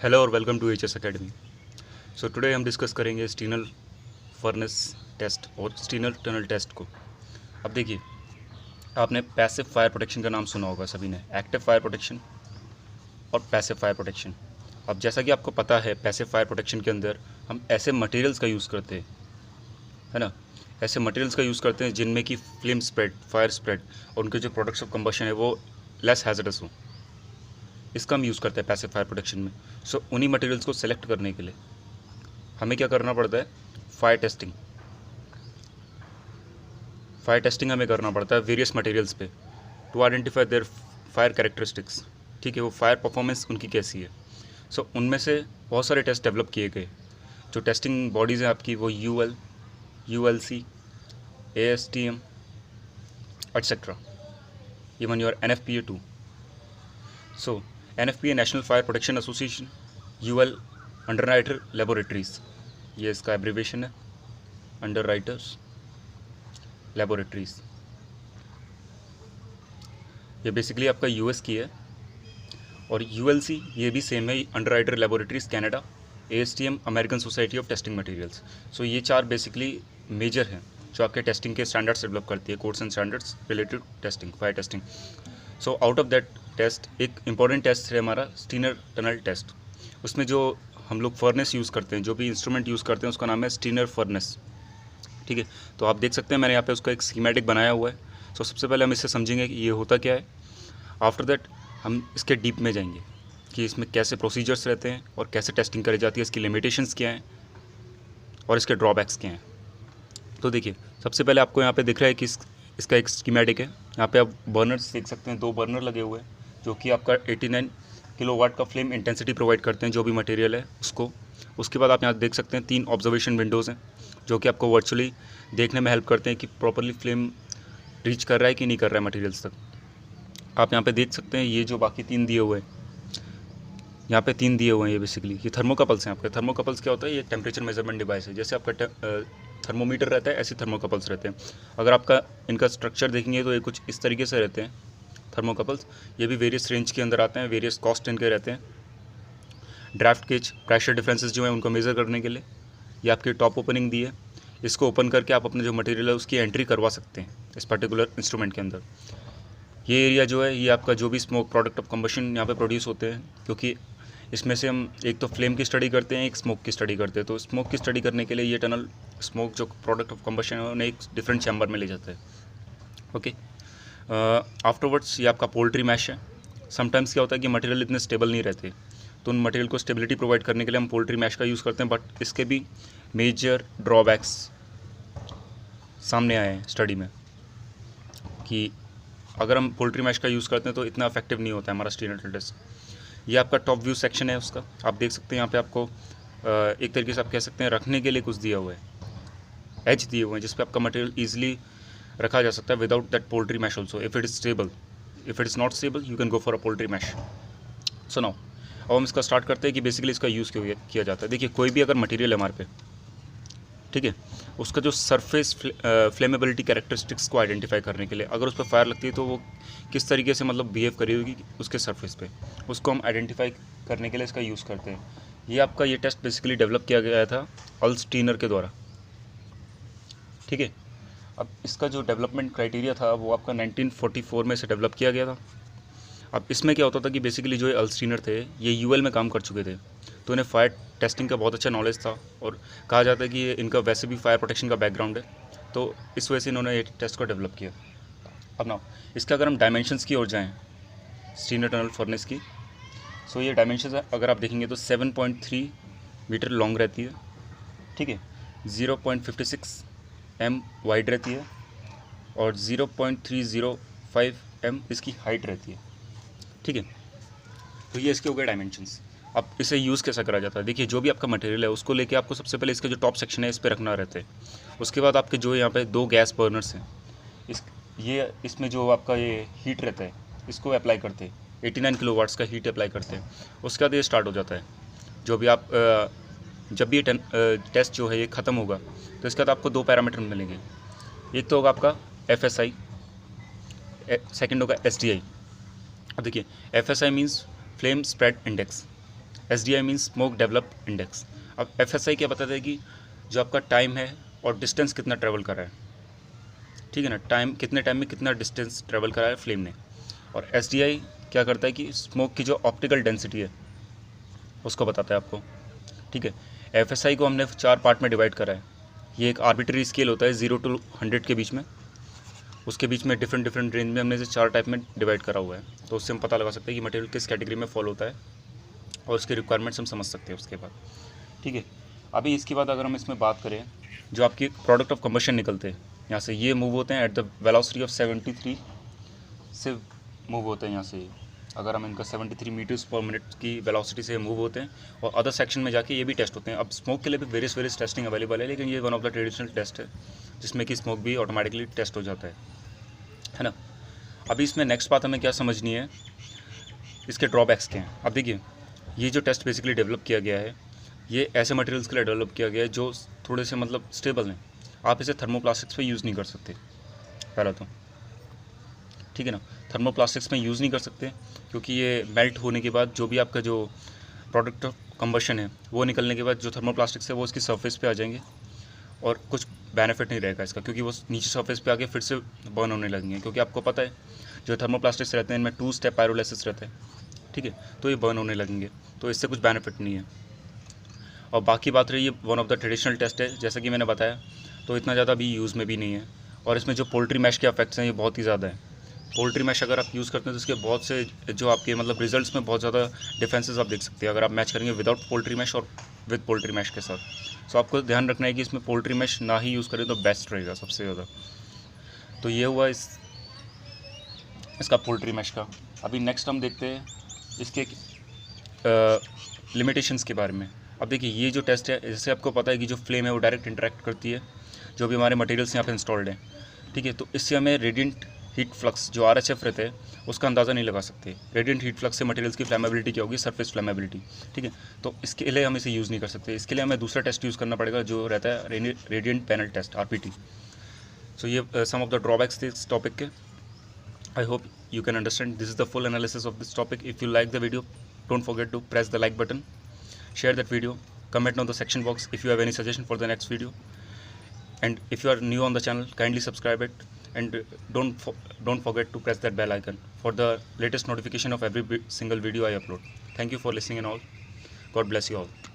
Hello और welcome to H S academy. So today हम discuss करेंगे स्टीनर फर्नेस टेस्ट और स्टीनर टनल टेस्ट को। अब देखिए, आपने पैसिव फायर प्रोटेक्शन का नाम सुना होगा सभी ने, एक्टिव फायर प्रोटेक्शन और पैसिव फायर प्रोटेक्शन। अब जैसा कि आपको पता है, पैसिव फायर प्रोटेक्शन के अंदर हम ऐसे मटेरियल्स का यूज़ करते हैं, है ना, ऐसे मटेरियल्स का यूज़ करते हैं जिनमें कि फ्लेम स्प्रेड, फायर स्प्रेड और उनके जो प्रोडक्ट्स ऑफ कंबशन है वो लेस हैजर्डस हो। इसका हम यूज़ करते हैं पैसिव फायर प्रोटेक्शन में। सो उन्हीं मटेरियल्स को सेलेक्ट करने के लिए हमें क्या करना पड़ता है, फायर टेस्टिंग। फायर टेस्टिंग हमें करना पड़ता है वेरियस मटेरियल्स पे to identify their fire characteristics. ठीक है, वो फायर परफॉर्मेंस उनकी कैसी है। सो उनमें से बहुत सारे टेस्ट डेवलप किए गए। जो टेस्टिंग बॉडीज़ हैं आपकी, वो UL, ULC, ASTM etcetera, even your NFPA 2। So NFPA national fire protection association, UL underwriter laboratories, ये इसका एब्रीवेशन है, अंडरराइटर्स लेबोरेटरीज। ये बेसिकली आपका US की है। और ULC ये भी सेम है, Underwriter Laboratories Canada, ASTM American Society of Testing Materials. So ये चार बेसिकली मेजर हैं जो आपके टेस्टिंग के स्टैंडर्ड्स डेवलप करती है, codes and standards related testing, fire testing. So out of that test एक इंपॉर्टेंट टेस्ट है हमारा स्टीनर टनल टेस्ट। उसमें जो हम लोग फर्नेस यूज़ करते हैं, जो भी इंस्ट्रूमेंट यूज़ करते हैं, उसका नाम है स्टीनर फर्नेस। ठीक है, तो आप देख सकते हैं मैंने यहाँ पे उसका एक स्कीमेटिक बनाया हुआ है। सो सबसे पहले हम इससे समझेंगे कि ये होता क्या है। आफ्टर दैट हम इसके डीप में जाएंगे कि इसमें कैसे प्रोसीजर्स रहते हैं और कैसे टेस्टिंग करी जाती है, इसकी लिमिटेशंस क्या हैं और इसके ड्रॉबैक्स क्या हैं। तो देखिए, सबसे पहले आपको यहाँ पे दिख रहा है कि इसका एक स्कीमेटिक है। यहाँ पे आप बर्नर्स देख सकते हैं, 2 बर्नर लगे हुए हैं जो कि आपका 89 किलोवाट का फ्लेम इंटेंसिटी प्रोवाइड करते हैं जो भी मटेरियल है उसको। उसके बाद आप यहाँ देख सकते हैं 3 ऑब्जर्वेशन विंडोज़ हैं जो कि आपको वर्चुअली देखने में हेल्प करते हैं कि प्रॉपरली फ्लेम रीच कर रहा है कि नहीं कर रहा है मटेरियल्स तक। आप यहाँ पे देख सकते हैं ये जो बाकी 3 दिए हुए हैं, यहाँ पे 3 दिए हुए हैं, ये बेसिकली ये थर्मोकपल्स हैं आपके। थर्मोकपल्स क्या होता है, ये टेम्परेचर मेजरमेंट डिवाइस है। जैसे आपका थर्मोमीटर रहता है, ऐसे थर्मोकपल्स रहते हैं। अगर आपका इनका स्ट्रक्चर देखेंगे तो ये कुछ इस तरीके से रहते हैं थर्मोकपल्स। ये भी वेरियस रेंज के अंदर आते हैं, वेरियस कॉस्ट इनके रहते हैं। ड्राफ्ट गेज, प्रेशर डिफरेंसेस जो है उनको मेज़र करने के लिए ये आपकी टॉप ओपनिंग दी है। इसको ओपन करके आप अपने जो मटेरियल है उसकी एंट्री करवा सकते हैं इस पर्टिकुलर इंस्ट्रूमेंट के अंदर। ये एरिया जो है, ये आपका जो भी स्मोक प्रोडक्ट ऑफ कंबशन यहाँ पे प्रोड्यूस होते हैं, क्योंकि इसमें से हम एक तो फ्लेम की स्टडी करते हैं, एक स्मोक की स्टडी करते हैं। तो स्मोक की स्टडी करने के लिए ये टनल स्मोक जो प्रोडक्ट ऑफ कंबशन है उन्हें एक डिफरेंट चैम्बर में ले जाता है। ओके, आफ्टरवर्ड्स ये आपका पोल्ट्री मैश है। समटाइम्स क्या होता है कि मटेरियल इतने स्टेबल नहीं रहते, तो उन मटेरियल को स्टेबिलिटी प्रोवाइड करने के लिए हम पोल्ट्री मैश का यूज़ करते हैं। बट इसके भी मेजर ड्रॉबैक्स सामने आए हैं स्टडी में कि अगर हम पोल्ट्री मैश का यूज़ करते हैं तो इतना इफेक्टिव नहीं होता है हमारा स्टीनर टेस्ट। ये आपका टॉप व्यू सेक्शन है उसका, आप देख सकते हैं। यहाँ पे आपको एक तरीके से आप कह सकते हैं रखने के लिए कुछ दिया हुआ है, एज दिए हुए हैं जिस पे आपका मटेरियल ईजिली रखा जा सकता है without that poultry mash also, if it is stable. If it is not stable you can go for a poultry mash. So now अब हम इसका स्टार्ट करते हैं कि बेसिकली इसका यूज़ क्यों किया जाता है। देखिए, कोई भी अगर मटेरियल है हमारे पे, ठीक है, उसका जो सरफेस फ्लेमेबिलिटी कैरेक्टरिस्टिक्स को आइडेंटिफाई करने के लिए अगर उस पर फायर लगती है तो वो किस तरीके से मतलब बिहेव करी होगी उसके सरफेस पे, उसको हम आइडेंटिफाई करने के लिए इसका यूज़ करते हैं। ये आपका ये टेस्ट बेसिकली डेवलप किया गया था अल्स्टीनर के द्वारा। ठीक है, अब इसका जो डेवलपमेंट क्राइटेरिया था वो आपका 1944 में से डेवलप किया गया था। अब इसमें क्या होता था कि बेसिकली जो ये अल्स्टीनर थे ये UL में काम कर चुके थे, तो इन्हें फायर टेस्टिंग का बहुत अच्छा नॉलेज था और कहा जाता है कि ये इनका वैसे भी फायर प्रोटेक्शन का बैकग्राउंड है, तो इस वजह से इन्होंने ये टेस्ट को डेवलप किया। अब ना इसका अगर हम डायमेंशंस की ओर जाएँ स्टीनर टनल फर्नेस की, सो ये डायमेंशंस अगर आप देखेंगे तो 7.3 मीटर लॉन्ग रहती है। ठीक है, 0.56 m वाइड रहती है और 0.305 m इसकी हाइट रहती है। ठीक है, तो ये इसके हो गए डायमेंशंस। अब इसे यूज़ कैसा करा जाता है, देखिए जो भी आपका मटेरियल है उसको लेके आपको सबसे पहले इसका जो टॉप सेक्शन है इस पर रखना रहता है। उसके बाद आपके जो यहाँ पे 2 गैस बर्नर्स हैं, इसमें जो आपका ये हीट रहता है इसको अप्लाई करते हैं, 89 किलोवाट्स का हीट अप्लाई करते हैं। उसके बाद ये स्टार्ट हो जाता है। जो भी आप जब भी ये टेस्ट जो है ये ख़त्म होगा तो इसके बाद आपको 2 पैरामीटर मिलेंगे। एक तो होगा आपका FSI, सेकेंड होगा SDI। अब देखिए, FSI means flame spread index, SDI means smoke develop index. अब FSI क्या बताता है कि जो आपका टाइम है और डिस्टेंस कितना ट्रैवल कर रहा है, ठीक है ना, कितने टाइम में कितना डिस्टेंस ट्रैवल करा है फ्लेम ने। और SDI क्या करता है कि स्मोक की जो ऑप्टिकल डेंसिटी है उसको बताता है आपको, ठीक है। FSI को हमने 4 पार्ट में डिवाइड करा है। ये एक आर्बिट्री स्केल होता है 0 to 100 के बीच में, उसके बीच में डिफरेंट रेंज में हमने इसे 4 टाइप में डिवाइड करा हुआ है। तो उससे हम पता लगा सकते हैं कि मटेरियल किस कैटेगरी में फॉल होता है और उसके रिक्वायरमेंट्स हम समझ सकते हैं उसके बाद, ठीक है। अभी इसके बाद अगर हम इसमें बात करें, जो आपके प्रोडक्ट ऑफ कंबशन निकलते हैं यहाँ से, ये मूव होते हैं एट द वेलोसिटी ऑफ 73 से मूव होते हैं यहाँ से। अगर हम इनका 73 मीटर्स पर मिनट की वेलोसिटी से मूव होते हैं, और अदर सेक्शन में जाके ये भी टेस्ट होते हैं। अब स्मोक के लिए भी वेरियस टेस्टिंग अवेलेबल है, लेकिन ये one of the traditional test है जिसमें कि स्मोक भी ऑटोमेटिकली टेस्ट हो जाता है ना। अभी इसमें नेक्स्ट बात हमें क्या समझनी है, इसके ड्रॉबैक्स क्या हैं। अब देखिए, ये जो टेस्ट बेसिकली डेवलप किया गया है, ये ऐसे मटेरियल्स के लिए डेवलप किया गया है जो थोड़े से मतलब स्टेबल हैं। आप इसे थर्मोप्लास्टिक्स पे यूज़ नहीं कर सकते पहला तो, ठीक है ना। थर्मोप्लास्टिक्स में यूज़ नहीं कर सकते क्योंकि ये मेल्ट होने के बाद जो भी आपका जो प्रोडक्ट ऑफ कंबशन है वो निकलने के बाद जो थर्मोप्लास्टिक्स है वो इसकी सरफेस पे आ जाएंगे, और कुछ बेनिफिट नहीं रहेगा इसका, क्योंकि वो नीचे सरफेस पे आके फिर से बर्न होने लगेंगे। क्योंकि आपको पता है जो थर्मोप्लास्टिक्स रहते हैं इनमें 2 स्टेप पायरोलाइसिस रहता है, ठीक है, तो ये बर्न होने लगेंगे, तो इससे कुछ बेनिफिट नहीं है। और बाकी बात रही, ये one of the traditional test है जैसा कि मैंने बताया, तो इतना ज़्यादा अभी यूज़ में भी नहीं है। और इसमें जो पोल्ट्री मैश के इफेक्ट्स हैं ये बहुत ही ज़्यादा है। पोल्ट्री मैश अगर आप यूज़ करते हैं तो इसके बहुत से जो आपके मतलब रिजल्ट्स में बहुत ज़्यादा डिफरेंसेस आप देख सकते हैं अगर आप मैच करेंगे विदाउट पोल्ट्री मैश और विद पोल्ट्री मैश के साथ। सो आपको ध्यान रखना है कि इसमें पोल्ट्री मैश ना ही यूज़ करें तो बेस्ट रहेगा सबसे ज़्यादा। तो ये हुआ इसका पोल्ट्री मैश का। अभी नेक्स्ट हम देखते हैं इसके लिमिटेशंस के बारे में। अब देखिए, ये जो टेस्ट है, जैसे आपको पता है कि जो फ्लेम है वो डायरेक्ट इंटरेक्ट करती है जो भी हमारे मटेरियल्स यहाँ पे इंस्टॉल्ड हैं, ठीक है। तो इससे हमें रेडिएंट हीट फ्लक्स जो RHF रहते हैं उसका अंदाज़ा नहीं लगा सकते। रेडिएंट हीट फ्लक्स से मटेरियल्स की फ्लैमेबिलिटी क्या होगी, सरफेस फ्लैमेबिलिटी, ठीक है। तो इसके लिए हम इसे यूज़ नहीं कर सकते, इसके लिए हमें दूसरा टेस्ट यूज़ करना पड़ेगा जो रहता है रेडिएंट पैनल टेस्ट, RPT। सो ये सम ऑफ द ड्रॉबैक्स थे इस टॉपिक के। I hope you can understand. This is the full analysis of this topic. If you like the video, don't forget to press the like button, share that video, comment on the section box if you have any suggestion for the next video, and if you are new on the channel, kindly subscribe it, and don't forget to press that bell icon for the latest notification of every single video I upload. Thank you for listening and all. God bless you all.